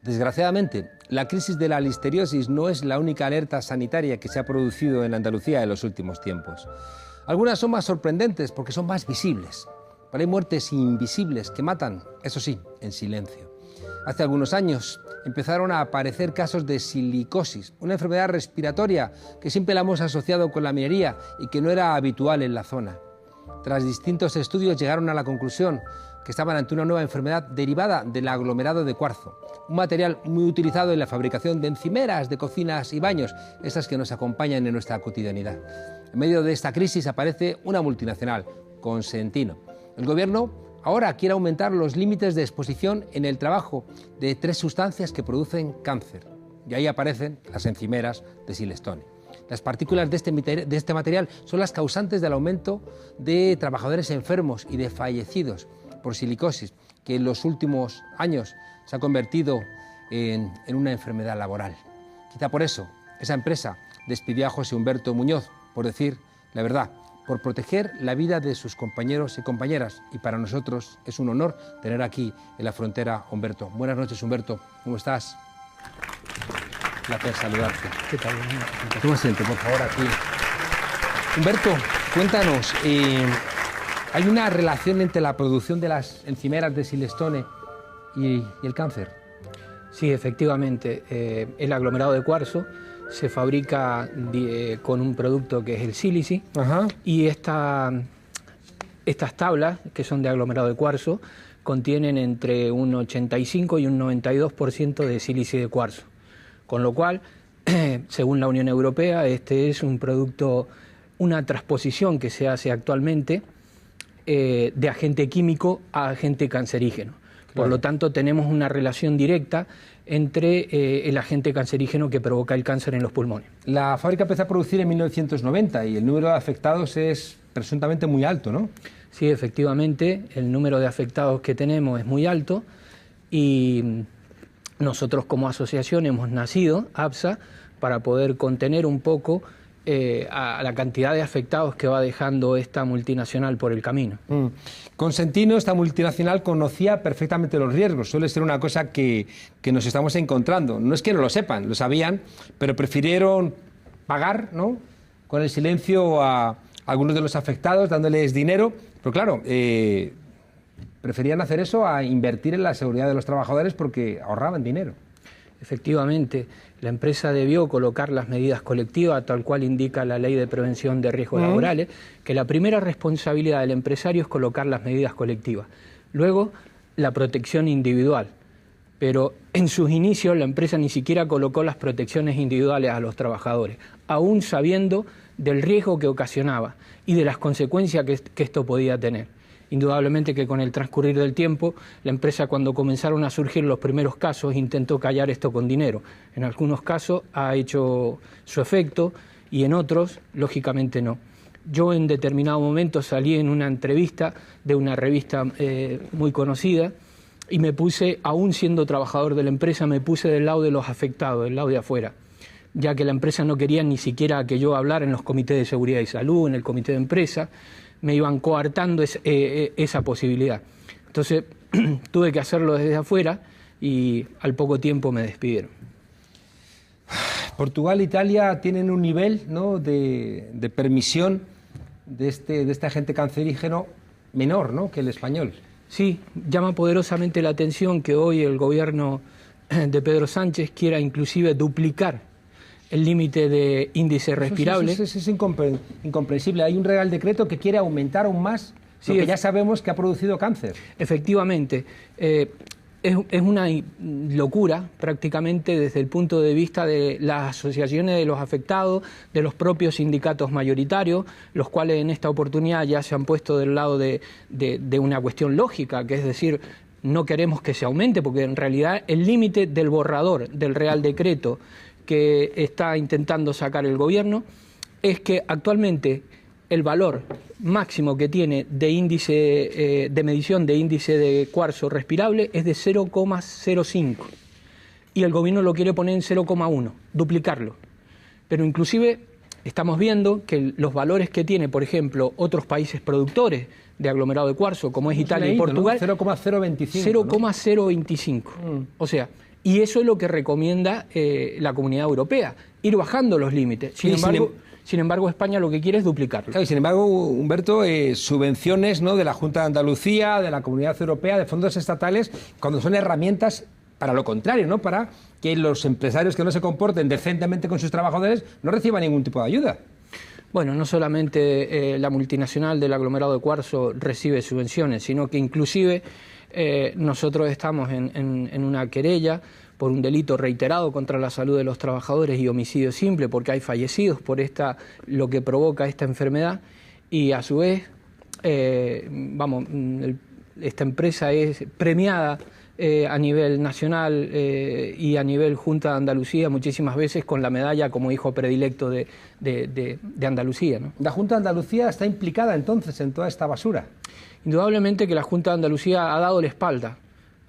Desgraciadamente, la crisis de la listeriosis no es la única alerta sanitaria que se ha producido en Andalucía en los últimos tiempos. Algunas son más sorprendentes porque son más visibles, pero hay muertes invisibles que matan, eso sí, en silencio. Hace algunos años empezaron a aparecer casos de silicosis, una enfermedad respiratoria que siempre la hemos asociado con la minería y que no era habitual en la zona. Tras distintos estudios llegaron a la conclusión que estaban ante una nueva enfermedad derivada del aglomerado de cuarzo, un material muy utilizado en la fabricación de encimeras, de cocinas y baños, esas que nos acompañan en nuestra cotidianidad. En medio de esta crisis aparece una multinacional, Consentino. El gobierno ahora quiere aumentar los límites de exposición en el trabajo de 3 sustancias que producen cáncer. Y ahí aparecen las encimeras de Silestone. Las partículas de este material son las causantes del aumento de trabajadores enfermos y de fallecidos por silicosis, que en los últimos años se ha convertido en una enfermedad laboral. Quizá por eso esa empresa despidió a José Humberto Muñoz, por decir la verdad, por proteger la vida de sus compañeros y compañeras. Y para nosotros es un honor tener aquí en la frontera a Humberto. Buenas noches, Humberto. ¿Cómo estás? Un placer saludarte. ¿Qué tal? Toma asiento, por favor, aquí. Humberto, cuéntanos, ¿hay una relación entre la producción de las encimeras de Silestone y el cáncer? Sí, efectivamente. El aglomerado de cuarzo se fabrica con un producto que es el sílice. Ajá. Y estas tablas, que son de aglomerado de cuarzo, contienen entre un 85 y un 92% de sílice de cuarzo. Con lo cual, según la Unión Europea, este es un producto, una transposición que se hace actualmente de agente químico a agente cancerígeno. Por lo tanto, tenemos una relación directa entre el agente cancerígeno que provoca el cáncer en los pulmones. La fábrica empezó a producir en 1990 y el número de afectados es presuntamente muy alto, ¿no? Sí, efectivamente, el número de afectados que tenemos es muy alto y nosotros como asociación hemos nacido, APSA, para poder contener un poco a la cantidad de afectados que va dejando esta multinacional por el camino. Consentino, esta multinacional, conocía perfectamente los riesgos. Suele ser una cosa que nos estamos encontrando. No es que no lo sepan, lo sabían, pero prefirieron pagar, ¿no?, con el silencio a algunos de los afectados, dándoles dinero. Pero claro, preferían hacer eso a invertir en la seguridad de los trabajadores porque ahorraban dinero. Efectivamente, la empresa debió colocar las medidas colectivas, tal cual indica la Ley de Prevención de Riesgos Laborales, que la primera responsabilidad del empresario es colocar las medidas colectivas. Luego, la protección individual. Pero en sus inicios la empresa ni siquiera colocó las protecciones individuales a los trabajadores, aún sabiendo del riesgo que ocasionaba y de las consecuencias que esto podía tener. Indudablemente que con el transcurrir del tiempo, la empresa, cuando comenzaron a surgir los primeros casos, intentó callar esto con dinero. En algunos casos ha hecho su efecto y en otros, lógicamente, no. Yo en determinado momento salí en una entrevista de una revista muy conocida y me puse, aún siendo trabajador de la empresa, me puse del lado de los afectados, del lado de afuera, ya que la empresa no quería ni siquiera que yo hablara en los comités de seguridad y salud, en el comité de empresa. Me iban coartando esa posibilidad. Entonces tuve que hacerlo desde afuera y al poco tiempo me despidieron. Portugal e Italia tienen un nivel, ¿no?, de permisión de este agente cancerígeno menor, ¿no?, que el español. Sí, llama poderosamente la atención que hoy el gobierno de Pedro Sánchez quiera inclusive duplicar el límite de índice respirable. Eso es incomprensible. Hay un Real Decreto que quiere aumentar aún más lo que ya sabemos que ha producido cáncer. Efectivamente. Es una locura prácticamente desde el punto de vista de las asociaciones de los afectados, de los propios sindicatos mayoritarios, los cuales en esta oportunidad ya se han puesto del lado de una cuestión lógica, que es decir, no queremos que se aumente, porque en realidad el límite del borrador del Real Decreto que está intentando sacar el gobierno es que actualmente el valor máximo que tiene de índice de medición de índice de cuarzo respirable es de 0,05 y el gobierno lo quiere poner en 0,1, duplicarlo. Pero inclusive estamos viendo que los valores que tiene, por ejemplo, otros países productores de aglomerado de cuarzo, como es Italia y Portugal, ¿no? 0,025. 0,025. O sea, Y eso es lo que recomienda la Comunidad Europea, ir bajando los límites. Sin embargo, España lo que quiere es duplicarlo. Claro, y sin embargo, Humberto, subvenciones, ¿no?, de la Junta de Andalucía, de la Comunidad Europea, de fondos estatales, cuando son herramientas para lo contrario, ¿no?, para que los empresarios que no se comporten decentemente con sus trabajadores no reciban ningún tipo de ayuda. Bueno, no solamente la multinacional del aglomerado de Cuarzo recibe subvenciones, sino que inclusive nosotros estamos en una querella por un delito reiterado contra la salud de los trabajadores y homicidio simple, porque hay fallecidos por lo que provoca esta enfermedad, y a su vez, esta empresa es premiada a nivel nacional y a nivel Junta de Andalucía muchísimas veces con la medalla como hijo predilecto de Andalucía, ¿no? ¿La Junta de Andalucía está implicada entonces en toda esta basura? Indudablemente que la Junta de Andalucía ha dado la espalda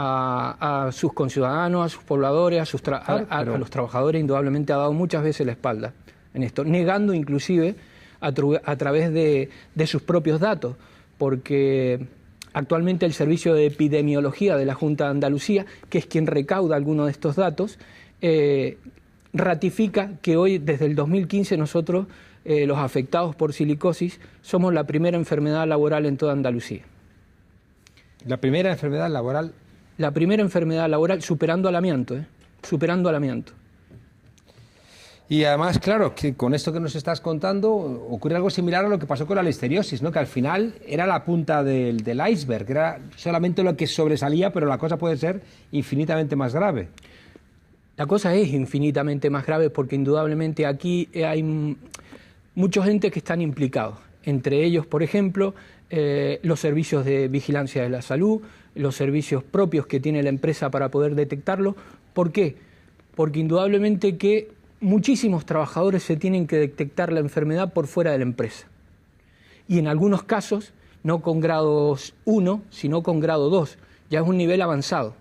a sus conciudadanos, a sus pobladores, a los trabajadores. Indudablemente ha dado muchas veces la espalda en esto, negando inclusive a través de sus propios datos, porque actualmente el Servicio de Epidemiología de la Junta de Andalucía, que es quien recauda algunos de estos datos, ratifica que hoy, desde el 2015, nosotros, los afectados por silicosis, somos la primera enfermedad laboral en toda Andalucía. ¿La primera enfermedad laboral? La primera enfermedad laboral, superando al amianto, superando al amianto. Y además, claro, que con esto que nos estás contando ocurre algo similar a lo que pasó con la listeriosis, ¿no?, que al final era la punta del iceberg, era solamente lo que sobresalía, pero la cosa puede ser infinitamente más grave. La cosa es infinitamente más grave porque indudablemente aquí hay muchos entes que están implicados, entre ellos, por ejemplo, los servicios de vigilancia de la salud, los servicios propios que tiene la empresa para poder detectarlo. ¿Por qué? Porque indudablemente que muchísimos trabajadores se tienen que detectar la enfermedad por fuera de la empresa. Y en algunos casos, no con grado 1, sino con grado 2. Ya es un nivel avanzado.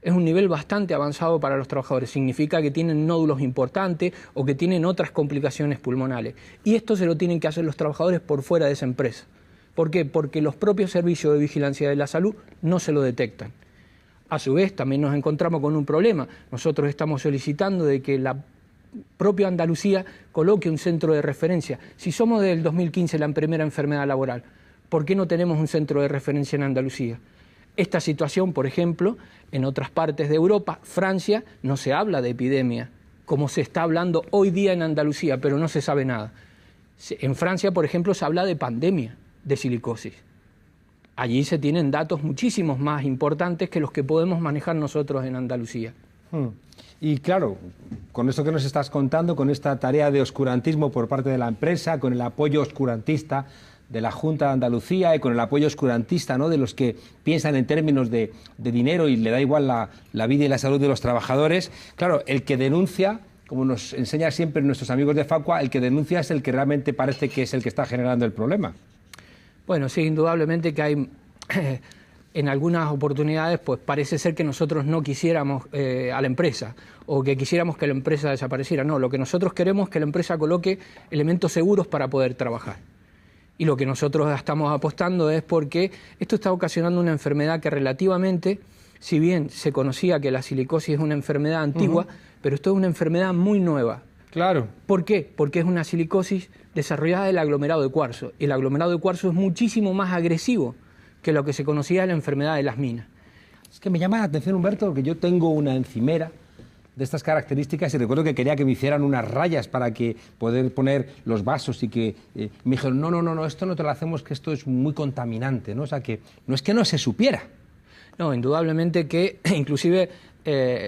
Es un nivel bastante avanzado para los trabajadores. Significa que tienen nódulos importantes o que tienen otras complicaciones pulmonales. Y esto se lo tienen que hacer los trabajadores por fuera de esa empresa. ¿Por qué? Porque los propios servicios de vigilancia de la salud no se lo detectan. A su vez, también nos encontramos con un problema. Nosotros estamos solicitando de que la propia Andalucía coloque un centro de referencia. Si somos del 2015 la primera enfermedad laboral, ¿por qué no tenemos un centro de referencia en Andalucía? Esta situación, por ejemplo, en otras partes de Europa, Francia, no se habla de epidemia, como se está hablando hoy día en Andalucía, pero no se sabe nada. En Francia, por ejemplo, se habla de pandemia de silicosis. Allí se tienen datos muchísimos más importantes que los que podemos manejar nosotros en Andalucía. Y claro, con esto que nos estás contando, con esta tarea de oscurantismo por parte de la empresa, con el apoyo oscurantista de la Junta de Andalucía y con el apoyo oscurantista, ¿no?, de los que piensan en términos de dinero y le da igual la vida y la salud de los trabajadores, claro, el que denuncia, como nos enseñan siempre nuestros amigos de Facua, el que denuncia es el que realmente parece que es el que está generando el problema. Bueno, sí, indudablemente que hay en algunas oportunidades, pues parece ser que nosotros no quisiéramos a la empresa o que quisiéramos que la empresa desapareciera. No, lo que nosotros queremos es que la empresa coloque elementos seguros para poder trabajar. Y lo que nosotros estamos apostando es porque esto está ocasionando una enfermedad que relativamente, si bien se conocía que la silicosis es una enfermedad antigua, pero esto es una enfermedad muy nueva. Claro. ¿Por qué? Porque es una silicosis desarrollada del aglomerado de cuarzo. El aglomerado de cuarzo es muchísimo más agresivo que lo que se conocía de la enfermedad de las minas. Es que me llama la atención, Humberto, que yo tengo una encimera de estas características y recuerdo que quería que me hicieran unas rayas para que poder poner los vasos y que me dijeron, no, esto no te lo hacemos, que esto es muy contaminante, ¿no? O sea, que no se supiera. No, indudablemente que inclusive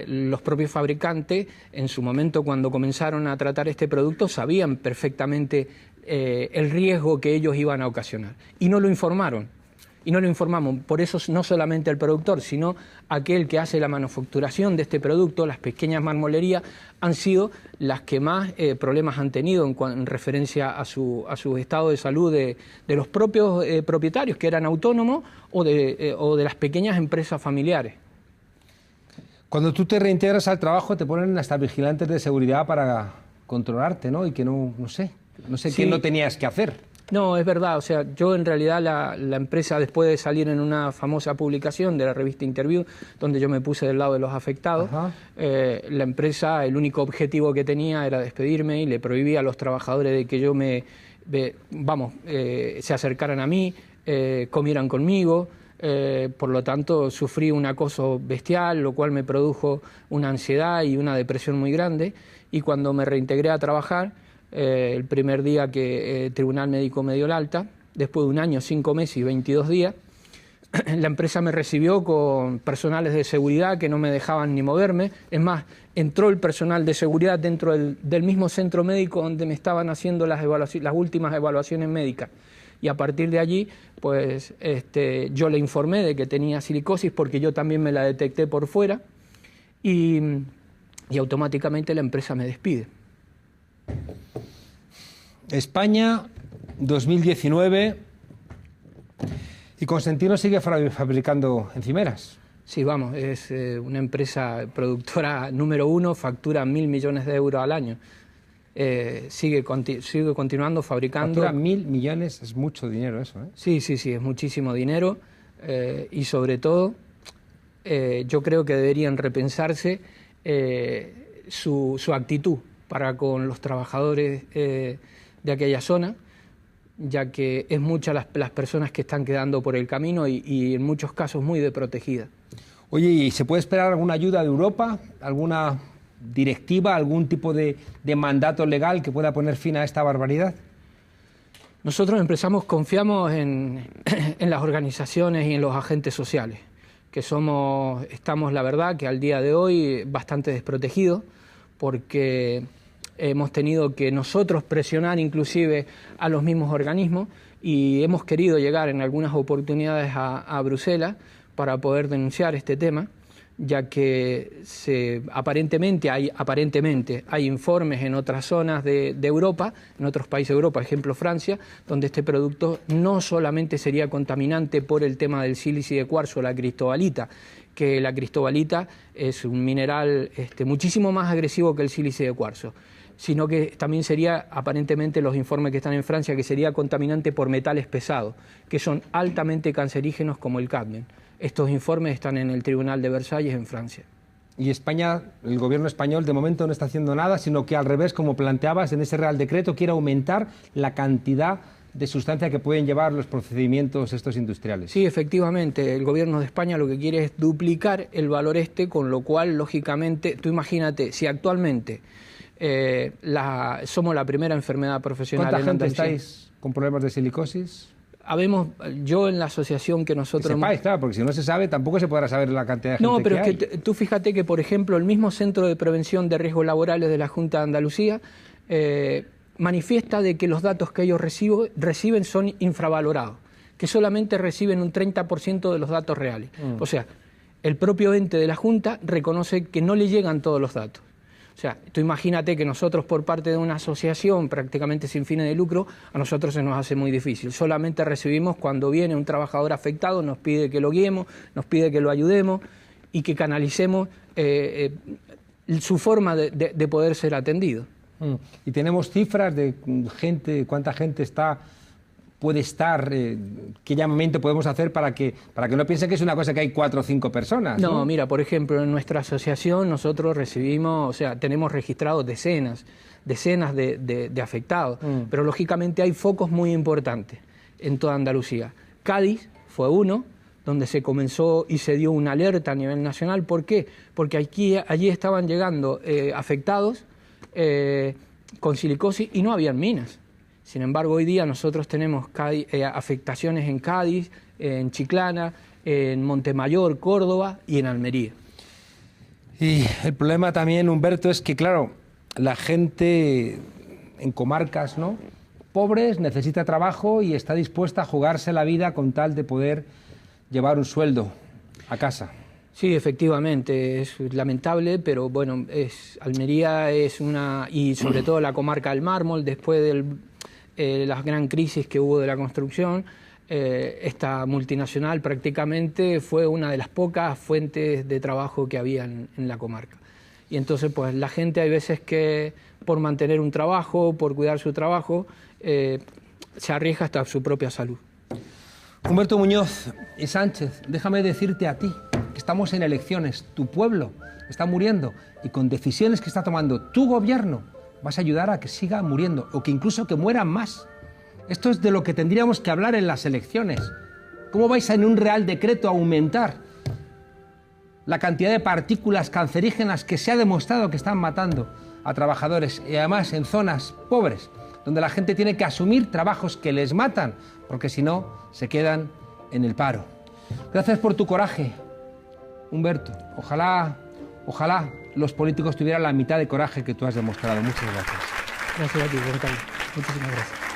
los propios fabricantes, en su momento cuando comenzaron a tratar este producto, sabían perfectamente el riesgo que ellos iban a ocasionar y no lo informaron. Y no lo informamos, por eso no solamente el productor, sino aquel que hace la manufacturación de este producto, las pequeñas marmolerías, han sido las que más problemas han tenido en referencia a su estado de salud de los propios propietarios, que eran autónomos, o de las pequeñas empresas familiares. Cuando tú te reintegras al trabajo te ponen hasta vigilantes de seguridad para controlarte, ¿no? Y que no sé sí. qué no tenías que hacer. No, es verdad, o sea, yo en realidad la empresa, después de salir en una famosa publicación de la revista Interview, donde yo me puse del lado de los afectados, la empresa, el único objetivo que tenía era despedirme y le prohibía a los trabajadores de que yo se acercaran a mí, comieran conmigo. Por lo tanto, sufrí un acoso bestial, lo cual me produjo una ansiedad y una depresión muy grande. Y cuando me reintegré a trabajar, el primer día que el Tribunal Médico me dio el alta, después de 1 año, 5 meses y 22 días, la empresa me recibió con personales de seguridad que no me dejaban ni moverme. Es más, entró el personal de seguridad dentro del mismo centro médico donde me estaban haciendo las últimas evaluaciones médicas. Y a partir de allí, pues yo le informé de que tenía silicosis porque yo también me la detecté por fuera y automáticamente la empresa me despide. España, 2019, y Consentino sigue fabricando encimeras. Sí, vamos, es una empresa productora número 1, factura 1.000 millones de euros al año. Sigue continuando fabricando. Factura 1.000 millones, es mucho dinero eso, ¿eh? Sí, es muchísimo dinero y sobre todo yo creo que deberían repensarse su actitud para con los trabajadores de aquella zona, ya que es muchas las personas que están quedando por el camino y en muchos casos muy desprotegidas. Oye, ¿y se puede esperar alguna ayuda de Europa? ¿Alguna directiva, algún tipo de mandato legal que pueda poner fin a esta barbaridad? Nosotros confiamos en las organizaciones y en los agentes sociales, que estamos la verdad que al día de hoy bastante desprotegidos, porque hemos tenido que nosotros presionar inclusive a los mismos organismos y hemos querido llegar en algunas oportunidades a Bruselas para poder denunciar este tema, ya que aparentemente hay informes en otras zonas de Europa, en otros países de Europa, ejemplo Francia, donde este producto no solamente sería contaminante por el tema del sílice de cuarzo, la cristobalita, que la cristobalita es un mineral muchísimo más agresivo que el sílice de cuarzo, sino que también sería, aparentemente los informes que están en Francia, que sería contaminante por metales pesados, que son altamente cancerígenos como el cadmio. Estos informes están en el Tribunal de Versalles en Francia. Y España, el gobierno español de momento no está haciendo nada, sino que al revés, como planteabas en ese Real Decreto, quiere aumentar la cantidad de sustancia que pueden llevar los procedimientos estos industriales. Sí, efectivamente, el gobierno de España lo que quiere es duplicar el valor con lo cual, lógicamente, tú imagínate, si actualmente somos la primera enfermedad profesional en Andalucía. ¿Cuánta gente estáis con problemas de silicosis? Yo en la asociación que nosotros... Que sepáis, claro, porque si no se sabe, tampoco se podrá saber la cantidad de gente que hay. No, pero es que tú fíjate que, por ejemplo, el mismo Centro de Prevención de Riesgos Laborales de la Junta de Andalucía manifiesta de que los datos que ellos reciben son infravalorados, que solamente reciben un 30% de los datos reales. O sea, el propio ente de la Junta reconoce que no le llegan todos los datos. O sea, tú imagínate que nosotros, por parte de una asociación prácticamente sin fines de lucro, a nosotros se nos hace muy difícil. Solamente recibimos cuando viene un trabajador afectado, nos pide que lo guiemos, nos pide que lo ayudemos y que canalicemos su forma de poder ser atendido. Y tenemos cifras de cuánta gente puede estar, qué llamamiento podemos hacer para que no piensen que es una cosa que hay 4 o 5 personas. No, mira, por ejemplo, en nuestra asociación nosotros tenemos registrados decenas de afectados, pero lógicamente hay focos muy importantes en toda Andalucía. Cádiz fue uno, donde se comenzó y se dio una alerta a nivel nacional. ¿Por qué? Porque allí estaban llegando afectados con silicosis y no habían minas. Sin embargo, hoy día nosotros tenemos afectaciones en Cádiz, en Chiclana, en Montemayor, Córdoba y en Almería. Y el problema también, Humberto, es que, claro, la gente en comarcas, ¿no?, pobres necesita trabajo y está dispuesta a jugarse la vida con tal de poder llevar un sueldo a casa. Sí, efectivamente, es lamentable, pero bueno, Almería es y sobre todo la comarca del Mármol, después de la gran crisis que hubo de la construcción, esta multinacional prácticamente fue una de las pocas fuentes de trabajo que había en la comarca. Y entonces, pues la gente hay veces que por mantener un trabajo, por cuidar su trabajo, se arriesga hasta su propia salud. Humberto Muñoz y Sánchez, déjame decirte a ti que estamos en elecciones, tu pueblo está muriendo y con decisiones que está tomando tu gobierno vas a ayudar a que siga muriendo o que incluso que mueran más. Esto es de lo que tendríamos que hablar en las elecciones. ¿Cómo vais en un Real Decreto a aumentar la cantidad de partículas cancerígenas que se ha demostrado que están matando a trabajadores y además en zonas pobres, donde la gente tiene que asumir trabajos que les matan, porque si no, se quedan en el paro? Gracias por tu coraje, Humberto. Ojalá los políticos tuvieran la mitad de coraje que tú has demostrado. Muchas gracias. Gracias a ti, Juan Carlos. Muchísimas gracias.